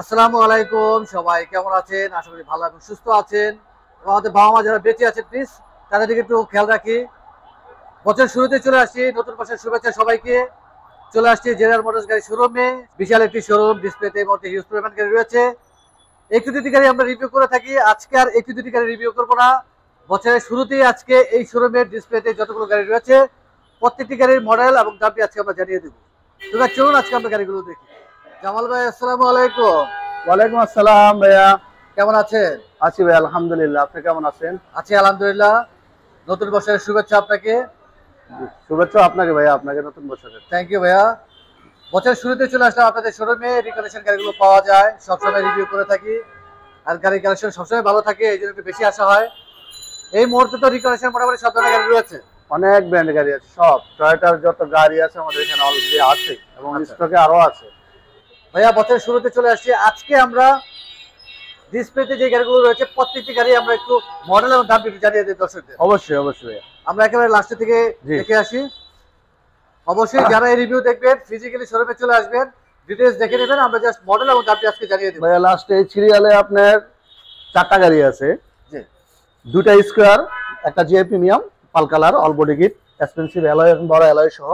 আসসালামু আলাইকুম, সবাই কেমন আছেন? আশা করি ভালো এবং সুস্থ আছেন। আমাদের বাবা মা যারা বেঁচে আছে প্লিজ তাদের দিকে একটু খেয়াল রাখি। বছর শুরুতে চলে আসছি, নতুন বছরের শুভেচ্ছা সবাইকে। চলে আসছি জেনারেল মোটরস গাড়ি শোরুমে। বিশাল একটি শোরুম, ডিসপ্লেতে মধ্যে হিউজ পরিমাণ গাড়ি রয়েছে। একটু দুটি গাড়ি আমরা রিভিউ করে থাকি, আজকে আর একটু দুটি গাড়ি রিভিউ করবো না। বছরের শুরুতেই আজকে এই শোরুমের ডিসপ্লেতে যতগুলো গাড়ি রয়েছে প্রত্যেকটি গাড়ির মডেল এবং দামটি আজকে আমরা জানিয়ে দেবো। চলুন আজকে আমরা গাড়িগুলো দেখি। জামাল ভাই, আসসালামু আলাইকুম। ওয়ালাইকুম আসসালাম ভাইয়া। কেমন আছেন? আছি ভাই, আলহামদুলিল্লাহ। আপনি কেমন আছেন? আছি আলহামদুলিল্লাহ। নতুন বছরের শুভেচ্ছা আপনাকে। শুভেচ্ছা আপনাকে ভাইয়া, আপনাকে নতুন বছরের। থ্যাংক ইউ ভাইয়া। বছরের শুরুতে চলে আসলাম আপনাদের শোরুমে। রিকন্ডিশন গাড়িগুলো পাওয়া যায়, সবসময় রিভিউ করে থাকি। আর গাড়ির কালেকশন সবসময় ভালো থাকে, এই জন্য একটু বেশি আসা হয়। এই মুহূর্তে তো রিকন্ডিশন মোটামুটি সব ধরনের গাড়ি রয়েছে। অনেক ব্র্যান্ড গাড়ি আছে, সব টয়োটার যত গাড়ি আছে আমাদের এখানে অলরেডি আছে এবং স্টকে আরো আছে। ভাইয়া বছরের শুরুতে চলে আসছি, আজকে আমরা ডিসপ্লেতে যে গাড়িগুলো রয়েছে প্রত্যেকটি গাড়ি আমরা একটু মডেল এবং দাম একটু জানিয়ে দিই দর্শকদের। অবশ্যই অবশ্যই ভাইয়া, আমরা একেবারে লাস্টে থেকে দেখে আসি। অবশ্যই যারা এই রিভিউ দেখবেন ফিজিক্যালি শোরুমে চলে আসবেন, ডিটেইলস দেখে নেবেন। আমরা জাস্ট মডেল এবং দামটি আজকে জানিয়ে দেব। ভাইয়া লাস্টে এই সিরিয়ালে আপনার 4টা গাড়ি আছে। জি, 2টা স্কোয়ার, একটা GI premium pearl colour all body kit, expensive alloy এবং বড় অ্যালয় সহ।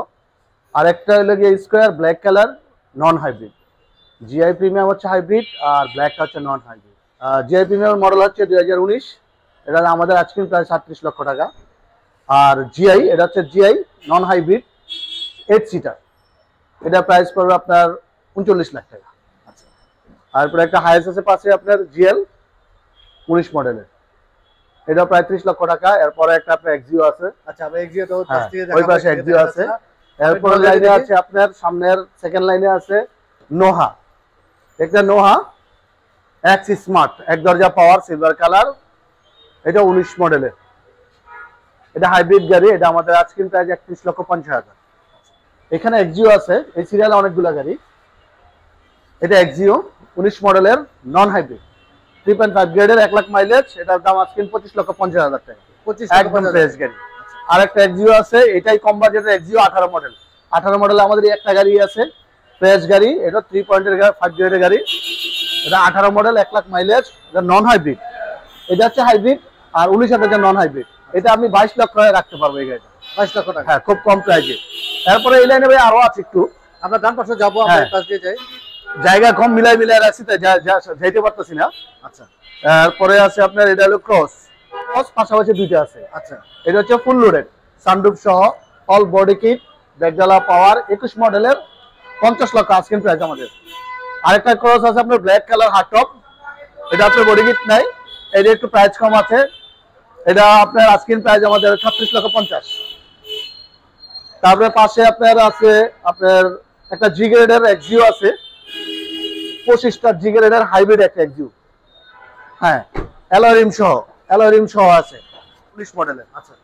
আর একটা হলো গিয়ে square black colour non hybrid. GI premium হচ্ছে হাইব্রিড আর ব্ল্যাকটা হচ্ছে non hybrid. GI premium model হচ্ছে 2019, এটা আমাদের আজকে প্রায় 37 লক্ষ টাকা। আর জিআই, এটা হচ্ছে জিআই নন হাইব্রিড 8 সিটার, এটা প্রাইস পড়বে আপনার 39 লাখ টাকা। আচ্ছা, তারপরে একটা হাইস আছে পাশে আপনার জিএল 19 মডেলের, এটা প্রায় 30 লক্ষ টাকা। এরপরে একটা আপনার এক্সিও আছে। আচ্ছা, আমরা এক্সিও তো ওই পাশে এক্সিও আছে। এরপরে লাইনে আছে আপনার সামনের সেকেন্ড লাইনে আছে নোহা, একটা নোহা এক্স স্মার্ট, এক দরজা পাওয়ার সিলভার কালার, এটা 19 মডেলের, এটা হাইব্রিড গাড়ি। এটা আমাদের আজকে প্রাইস 31,50,000। এখানে এক্সিও আছে, এই সিরিয়ালে অনেকগুলো গাড়ি। এটা এক্সিও 19 মডেলের নন হাইব্রিড 3.5 গ্রেডের 1 লাখ মাইলেজ, এটার দাম আজকে 25,50,000 টাকা। 25 একদম ফ্রেশ গাড়ি। আর একটা এক্সিও আছে, এটাই কম বাজেটের এক্সিও 18 মডেল। 18 মডেলে আমাদের একটা গাড়ি আছে ফ্রেশ গাড়ি, এটা 3 পয়েন্টের 5 গ্রেডের গাড়ি, এটা 18 মডেল 1 লাখ মাইলেজ, এটা নন হাইব্রিড। এটা হচ্ছে হাইব্রিড আর 19 নন হাইব্রিড। এটা আপনি 22 লক্ষ টাকা রাখতে পারবেন এই গাড়িটা। 22 লক্ষ টাকা, হ্যাঁ, খুব কম প্রাইসে। তারপরে এই লাইনে ভাই আরো আছে একটু, আমরা ডান পাশে যাবো, আমরা এই পাশ দিয়ে যাই। জায়গা কম মিলাই রাখছি তাই যাইতে পারতেছি না। আচ্ছা, তারপরে আছে আপনার এটা হলো ক্রস, পাশাপাশি দুইটা আছে। আচ্ছা, এটা হচ্ছে ফুল লোডেড সানরুফ সহ অল বডি কিট, ব্যাকডালা পাওয়ার, 21 মডেলের 50 লক্ষ আজকের প্রাইস আমাদের। আরেকটা ক্রস আছে আপনার ব্ল্যাক কালার হার্ড টপ, এটা আপনার বডি কিট নাই, এটা একটু প্রাইস কম আছে, এটা আপনার আজকের প্রাইস আমাদের 36,50,000। তারপরে পাশে আপনার আছে আপনার একটা জি গ্রেডের এক্সিও আছে, 25টা জি গ্রেডের হাইব্রিড একটা এক্সিও। হ্যাঁ, অ্যালয় রিম সহ আছে 19 মডেলের। আচ্ছা,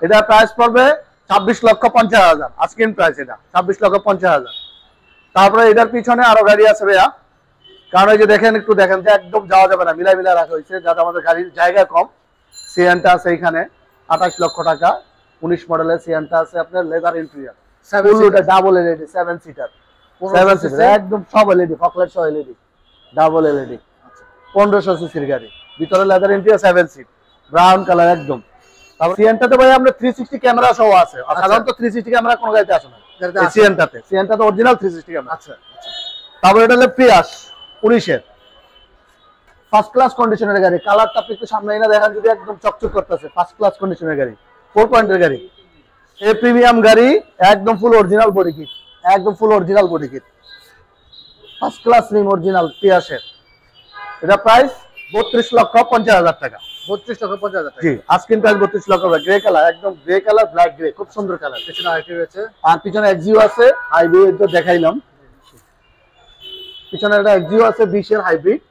এটা প্রাইস পড়বে 26,50,000 আজকের প্রাইস, এটা 26,50,000। তারপরে এটার পিছনে আরো গাড়ি আছে ভাইয়া, কারণ এই যে দেখেন, একটু দেখেন যে একদম যাওয়া যাবে না, মিলাই রাখা হয়েছে যাতে আমাদের গাড়ির জায়গা কম। সিএনটা আছে এখানে 28 লক্ষ টাকা, 19 মডেলের সিএনটা আছে আপনার leather interior, double LED 7 seater, একদম সব এলইডি, ফকলাইট সহ এলইডি, ডাবল এলইডি, 1500 সিসির গাড়ি, ভিতরে leather interior 7 seat, brown colour একদম। তারপর সিএনটাতে ভাই আমরা 360 ক্যামেরা সহ আছে, আর সাধারণত 360 ক্যামেরা কোন গাড়িতে আসে না, সিএনটাতে অরিজিনাল 360 ক্যামেরা। আচ্ছা, তারপর এটা হলো প্রিয়াস 19 ফার্স্ট ক্লাস কন্ডিশনের গাড়ি, কালারটা আপনি একটু সামনে না দেখেন যদি, একদম চকচক করতেছে, ফার্স্ট ক্লাস কন্ডিশনের গাড়ি, 4 পয়েন্টের গাড়ি, এ প্রিমিয়াম গাড়ি, একদম full original body kit, first class rim original প্রিয়াসের। এটা প্রাইস 32,50,000 টাকা। 32,50,000 টাকা, জি, আজকের প্রাইস 32 লক্ষ টাকা। গ্রে কালার, একদম গ্রে কালার, ব্ল্যাক গ্রে, খুব সুন্দর কালার। পিছনে আরেকটি রয়েছে, আর পিছনে এক্সিও আছে হাইব্রিড, তো দেখাইলাম। পিছনে একটা এক্সিও আছে 20 এর হাইব্রিড,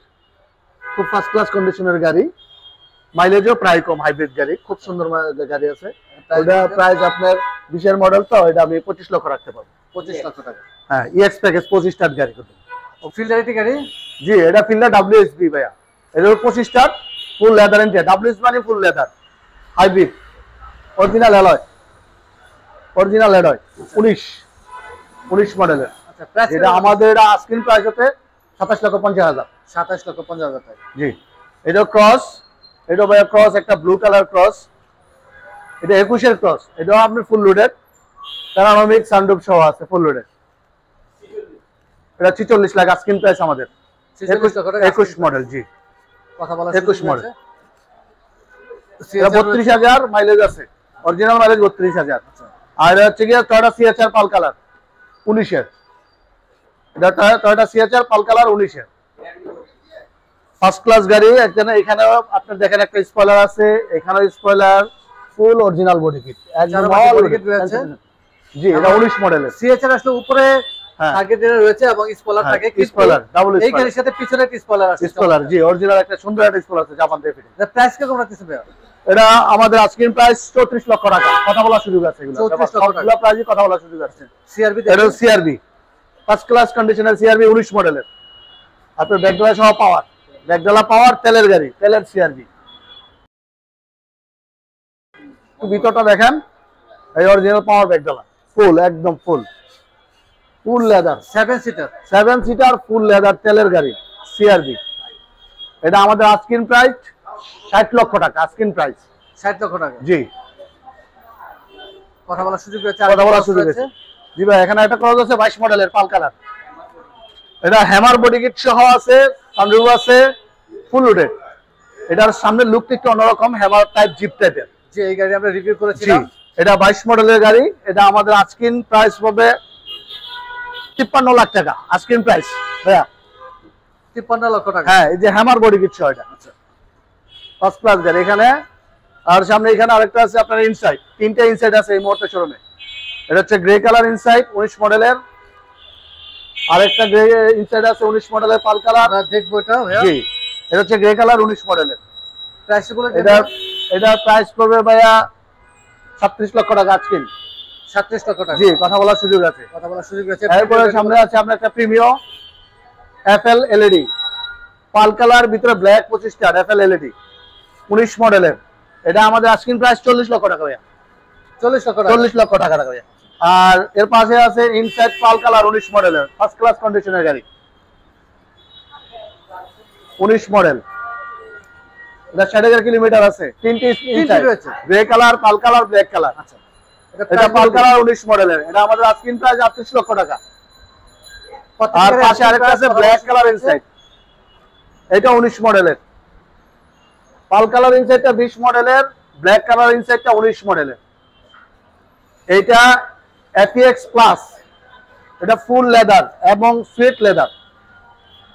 খুব ফার্স্ট ক্লাস কন্ডিশনের গাড়ি, মাইলেজও প্রায় কম, হাইব্রিড গাড়ি, খুব সুন্দর গাড়ি আছে। ওটা প্রাইস আপনার 20 এর মডেল, তো এটা আমি 25 লক্ষ রাখতে পারবো। 25 লক্ষ টাকা। হ্যাঁ, ইএক্স প্যাকেজ 25 স্টার গাড়ি। ও ফিল্ডারিটি গাড়ি, জি, এটা ফিল্ডার ডব্লিউএসবি ভাইয়া, এটা 25 star full leather interior, WS মানে full leather, hybrid, original alloy 19 মডেলের। আচ্ছা, প্রাইস এটা আমাদের আজকের প্রাইস হতে 27,50,000। 27,50,000 টাকা। জি, এটা ক্রস, এটা ভাইয়া ক্রস, একটা ব্লু কালার ক্রস, এটা 21 ক্রস, এটাও আপনি ফুল লোডেড, প্যানোরামিক সানরুফ সহ আছে, ফুল লোডেড। এটা 46 লাখ আস্কিং প্রাইস আমাদের। 21 মডেল। জি, কথা বলা 21 মডেল। এটা 32,000 মাইলেজ আছে, অরিজিনাল মাইলেজ 32,000। আর এটা হচ্ছে গিয়ে টয়োটা সিএচআর পাল কালার 19 এটা টয়োটা সিএচআর পাল কালার 19 ফার্স্ট ক্লাস গাড়ি। এখানে আপনি দেখেন একটা স্পয়লার আছে, এখানে স্পয়লার, ফুল অরিজিনাল বডি কিট, একদম বডি কিট রয়েছে। জি, এটা 19 মডেলের। সিএচআর আসলে উপরে টার্গেটের রয়েছে এবং স্পয়লার থাকে, স্পয়লার ডাবল এই গাড়ির সাথে পিছনে একটা স্পয়লার আছে। স্পয়লার, জি, অরিজিনাল একটা সুন্দর একটা স্পয়লার আছে জাপান থেকে। এর প্রাইস কিরকম রাখতেছেন ভাই? এটা আমাদের আজকের প্রাইস 34 লক্ষ টাকা। কথা বলার সুযোগ আছে, এগুলো 34 লক্ষ টাকা সবগুলো প্রাইসে কথা বলার সুযোগ আছে। সিআরবি, এটা CRV first class conditional CRV 19 মডেলের, আপনার ব্যাকডালা সহ পাওয়ার, ব্যাকডালা পাওয়ার, তেলের গাড়ি, তেলের সিআরবি। ভিতরটা দেখেন, এই অরিজিনাল পাওয়ার ব্যাকডালা, ফুল, একদম full leather, 7 seater full leather তেলের গাড়ি সিআরবি। এটা আমাদের আজকিন প্রাইস 60 লক্ষ টাকা। আজকিন প্রাইস 60 লক্ষ টাকা। জি, কথা বলার সুযোগ রয়েছে, কথা বলার সুযোগ আছে। জি ভাই, এখানে একটা ক্রস আছে 22 মডেলের পাল কালার, এটা হ্যামার বডি কিট সহ আছে, সানরুফ আছে, ফুল লোডেড। এটার সামনের লুকটা একটু অন্যরকম, হ্যামার টাইপ জিপ টাইপের। জি, এই গাড়ি আমরা রিভিউ করেছিলাম। এটা 22 মডেলের গাড়ি। এটা আমাদের আজকিন প্রাইস হবে 53 লাখ টাকা। আজকিন প্রাইস ভাইয়া 53 লক্ষ টাকা। হ্যাঁ, এই যে হ্যামার বডি কিট সহ এটা ফার্স্ট ক্লাস গাড়ি। এখানে আর সামনে এখানে আরেকটা আছে আপনার ইনসাইড, 3টা ইনসাইড আছে এই মুহূর্তে শোরুমে। এটা হচ্ছে গ্রে কালার ইনসাইড 19 মডেলের, আরেকটা গ্রে ইনসাইড আছে 19 মডেলের পাল কালার। আমরা দেখবো এটা ভাইয়া। জি, এটা হচ্ছে গ্রে কালার 19 মডেলের। প্রাইস বলে এটা প্রাইস পড়বে ভাইয়া 37 লক্ষ টাকা আজকিন। 37 লক্ষ টাকা। জি, কথা বলার সুযোগ আছে, কথা বলার সুযোগ আছে। এরপরে সামনে আছে আপনার একটা প্রিমিয়াম এফএল এলইডি পাল কালার, ভিতরে ব্ল্যাক 25 টা এফএল এলইডি 19 মডেলের। এটা আমাদের আজকিন প্রাইস 40 লক্ষ টাকা ভাইয়া। 40 লক্ষ টাকা। 40 লক্ষ টাকা ভাইয়া। আর এর পাশে আছে ইনসাইড পাল কালার 19 মডেলের, ফার্স্ট ক্লাস কন্ডিশনের গাড়ি 19 মডেল। এটা 60,000 কিলোমিটার আছে, 3টি ইনসাইড রয়েছে, গ্রে কালার, পাল কালার, ব্ল্যাক কালার। আচ্ছা, এটা পাল কালার 19 মডেলের। এটা আমাদের আজকিন প্রাইস 38 লক্ষ টাকা। আর পাশে আরেকটা আছে ব্ল্যাক কালার ইনসাইড, এটা 19 মডেলের। পাল কালার ইনসাইডটা 20 মডেলের, ব্ল্যাক কালার ইনসাইডটা 19 মডেলের। এটা এপিএক্স প্লাস, এটা ফুল লেদার এবং সুইট লেদার।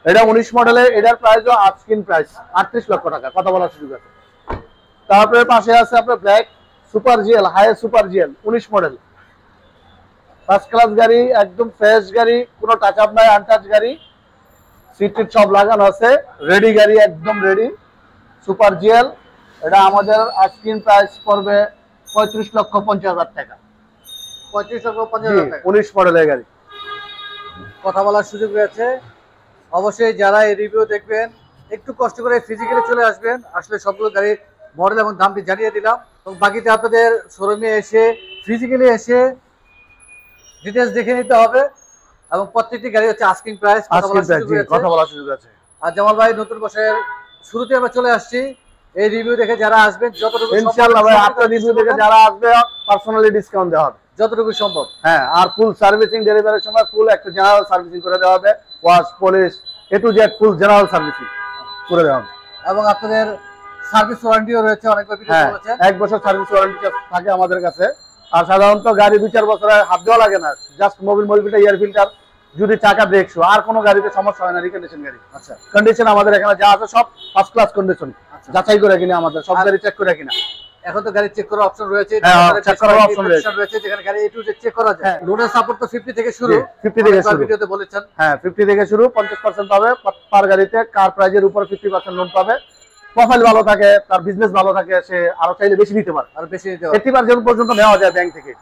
এটা 19 মডেলের। এটার প্রাইসও আজকিন প্রাইস 38 লক্ষ টাকা। কথা বলার সুযোগ আছে। তারপরে পাশে আছে আপনার black super GL, high super GL 19 model, first class গাড়ি, একদম ফ্রেশ গাড়ি, কোনো টাচ আপ নাই, আনটাচ গাড়ি, সিট টিট সব লাগানো আছে, রেডি গাড়ি, একদম রেডি সুপার জিএল। এটা আমাদের আজকিন প্রাইস পড়বে 35,50,000 টাকা। 35,50,000 টাকা। 19 মডেলের গাড়ি। কথা বলার সুযোগ রয়েছে। অবশ্যই যারা এই রিভিউ দেখবেন একটু কষ্ট করে ফিজিক্যালি চলে আসবেন। আসলে সবগুলো গাড়ির মডেল এবং দামটি জানিয়ে দিলাম, এবং বাকিটা আপনাদের শোরুমে এসে ফিজিক্যালি এসে ডিটেইলস দেখে নিতে হবে। এবং প্রত্যেকটি গাড়ি হচ্ছে আস্কিং প্রাইস, কথা বলার সুযোগ আছে। আর জামাল ভাই, নতুন বছরের শুরুতে আমরা চলে আসছি। এই রিভিউ দেখে যারা আসবেন, যতটুকু ইনশাআল্লাহ ভাই, আপনার রিভিউ দেখে যারা আসবে পার্সোনালি ডিসকাউন্ট দেওয়া হবে যতটুকু সম্ভব। হ্যাঁ, আর ফুল সার্ভিসিং ডেলিভারির সময় ফুল একটা জেনারেল সার্ভিসিং করে দেওয়া হবে, wash polish A to Z full general servicing করে দেওয়া হবে। এবং আপনাদের সার্ভিস ওয়ারেন্টিও রয়েছে, অনেকবার ভিডিও বলেছেন। 1 বছর সার্ভিস ওয়ারেন্টি থাকে আমাদের কাছে। আর সাধারণত গাড়ি 2-4 বছরে হাত দেওয়া লাগে না, just Mobil filter, air filter, যদি চাকা ব্রেক শু, আর কোনো গাড়িতে সমস্যা হয় না। রিকন্ডিশন গাড়ি। আচ্ছা, কন্ডিশন আমাদের এখানে যা আছে সব ফার্স্ট ক্লাস কন্ডিশন, যাচাই করে কিনা আমাদের সব গাড়ি চেক করে কিনা। এখন তো গাড়ি চেক করার অপশন রয়েছে, চেক করার অপশন রয়েছে, যেখানে গাড়ি এ টু জেড চেক করা যায়। লোনের সাপোর্ট তো 50 থেকে শুরু, 50 থেকে শুরু ভিডিওতে বলেছেন। হ্যাঁ, 50 থেকে শুরু, 50% পাবে পার গাড়িতে। কার প্রাইজের উপর 50% লোন পাবে। প্রোফাইল ভালো থাকে, তার বিজনেস ভালো থাকে, সে আরো চাইলে বেশি নিতে পারে, আর বেশি নিতে পারে। 80% পর্যন্ত নেওয়া যায় ব্যাংক থেকে।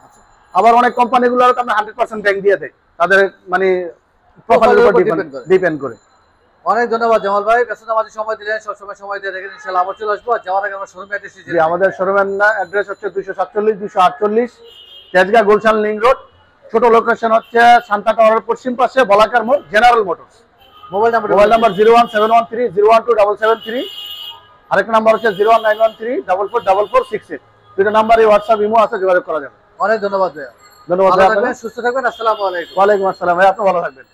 আবার অনেক কোম্পানিগুলো তো 100% ব্যাংক দিয়ে দেয়, তাদের মানে প্রোফাইলের উপর ডিপেন্ড করে। অনেক ধন্যবাদ জামাল ভাই, ব্যস্ততা মাঝে সময় দিলেন, সব সময় সময় দিয়ে দেখেন। ইনশাআল্লাহ আবার চলে আসবো। যাওয়ার আগে আমরা শোরুমে এসেছি। জি, আমাদের শোরুমের অ্যাড্রেস হচ্ছে 247-248 তেজগাঁ গুলশান লিংক রোড। ছোট লোকেশন হচ্ছে শান্তা টাওয়ারের পশ্চিম পাশে বলাকার মোড়, জেনারেল মোটরস। Mobile number 01713012773। আরেকটা নাম্বার হচ্ছে 01913444468। দুটো নাম্বারে হোয়াটসঅ্যাপ ইমো আছে, যোগাযোগ করা যাবে। অনেক ধন্যবাদ ভাইয়া। ধন্যবাদ ভালো ভাই থাকবেন, আপনাকে। সুস্থ থাকবেন। আসসালামু আলাইকুম। ওয়ালাইকুম আসসালাম ভাই, আপনি ভালো থাকবেন।